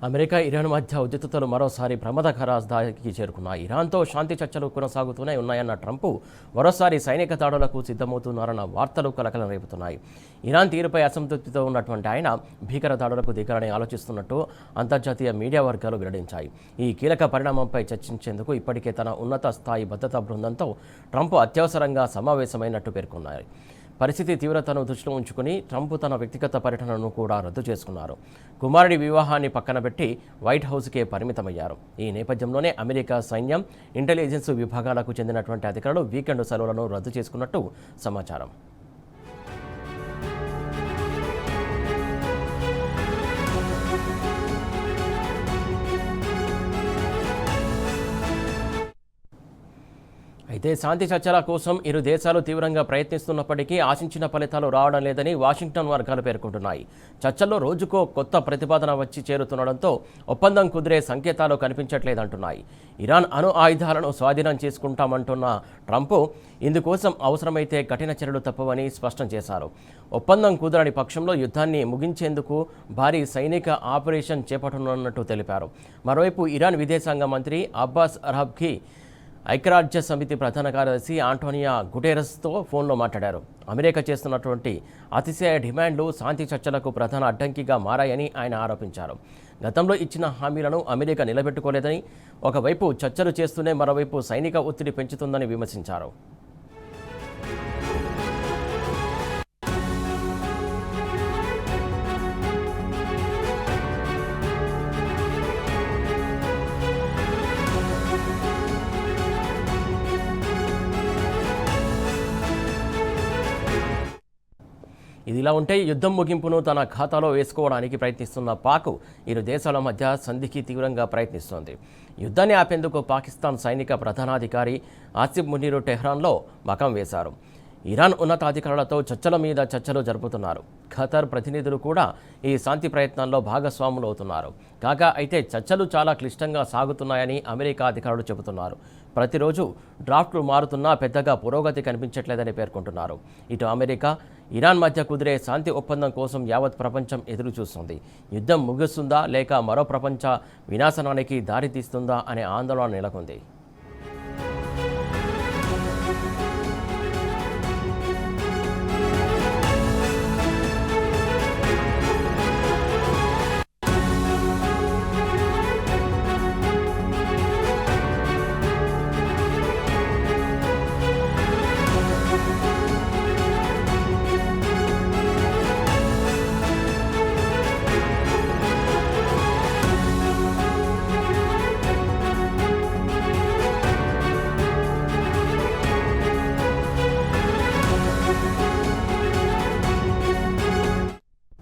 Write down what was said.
America Iran మధ్య ఉద్రిక్తతలు మరోసారి ప్రమాదకర స్థాయికి చేరుకున్నాయి. ఇరాన్తో శాంతి చర్చలు కొనసాగుతూనే ఉన్నాయన్న ట్రంప్ మరోసారి సైనిక దాడులకు సిద్ధమవుతున్నారన్న వార్తలు కలకలం రేపుతున్నాయి. ఇరాన్ తీరుపై అసంతృప్తితో ఉన్నటువంటి ఆయన భీకర దాడులకు దిగాలని ఆలోచిస్తున్నట్టు అంతర్జాతీయ మీడియా వర్గాలు వెల్లడించాయి. ఈ కీలక పరిణామంపై చర్చించేందుకు ఇప్పటికే తన ఉన్నత స్థాయి భద్రతా బృందంతో ట్రంప్ అత్యవసరంగా సమావేశమైనట్టు పేర్కొన్నారు. పరిస్థితి తీవ్రతను దృష్టిలో ఉంచుకుని ట్రంప్ తన వ్యక్తిగత పర్యటనను కూడా రద్దు చేసుకున్నారు. కుమారుడి వివాహాన్ని పక్కన పెట్టి వైట్ హౌస్కే పరిమితమయ్యారు. ఈ నేపథ్యంలోనే అమెరికా సైన్యం, ఇంటెలిజెన్స్ విభాగాలకు చెందినటువంటి అధికారులు వీకెండ్ సెలవులను రద్దు చేసుకున్నట్టు సమాచారం. అయితే శాంతి చర్చల కోసం ఇరు దేశాలు తీవ్రంగా ప్రయత్నిస్తున్నప్పటికీ ఆశించిన ఫలితాలు రావడం లేదని వాషింగ్టన్ వర్గాలు పేర్కొంటున్నాయి. చర్చల్లో రోజుకో కొత్త ప్రతిపాదన వచ్చి చేరుతుండడంతో ఒప్పందం కుదిరే సంకేతాలు కనిపించట్లేదంటున్నాయి. ఇరాన్ అణు ఆయుధాలను స్వాధీనం చేసుకుంటామంటున్న ట్రంప్ ఇందుకోసం అవసరమైతే కఠిన చర్యలు తప్పవని స్పష్టం చేశారు. ఒప్పందం కుదరని పక్షంలో యుద్ధాన్ని ముగించేందుకు భారీ సైనిక ఆపరేషన్ చేపట్టనున్నట్టు తెలిపారు. మరోవైపు ఇరాన్ విదేశాంగ మంత్రి అబ్బాస్ అరాఘ్చి ఐక్యరాజ్య సమితి ప్రధాన కార్యదర్శి ఆంటోనియో గుటెరస్తో ఫోన్లో మాట్లాడారు. అమెరికా చేస్తున్నటువంటి అతిశయ డిమాండ్లు శాంతి చర్చలకు ప్రధాన అడ్డంకిగా మారాయని ఆయన ఆరోపించారు. గతంలో ఇచ్చిన హామీలను అమెరికా నిలబెట్టుకోలేదని, ఒకవైపు చర్చలు చేస్తూనే మరోవైపు సైనిక ఒత్తిడి పెంచుతుందని విమర్శించారు. ఇదిలా ఉంటే యుద్ధం ముగింపును తన ఖాతాలో వేసుకోవడానికి ప్రయత్నిస్తున్న పాక్ ఇరు దేశాల మధ్య సంధికి తీవ్రంగా ప్రయత్నిస్తోంది. యుద్ధాన్ని ఆపేందుకు పాకిస్తాన్ సైనిక ప్రధానాధికారి ఆసిఫ్ మునీర్ టెహ్రాన్లో మకం వేశారు. ఇరాన్ ఉన్నతాధికారులతో చర్చల మీద చర్చలు జరుపుతున్నారు. ఖతార్ ప్రతినిధులు కూడా ఈ శాంతి ప్రయత్నాల్లో భాగస్వాములు అవుతున్నారు. కాగా అయితే చర్చలు చాలా క్లిష్టంగా సాగుతున్నాయని అమెరికా అధికారులు చెబుతున్నారు. ప్రతిరోజు డ్రాఫ్ట్లు మారుతున్నా పెద్దగా పురోగతి కనిపించట్లేదని పేర్కొంటున్నారు. ఇటు అమెరికా, ఇరాన్ మధ్య కుదిరే శాంతి ఒప్పందం కోసం యావత్ ప్రపంచం ఎదురు చూస్తుంది. యుద్ధం ముగుస్తుందా లేక మరో ప్రపంచ వినాశనానికి దారితీస్తుందా అనే ఆందోళన నెలకొంది.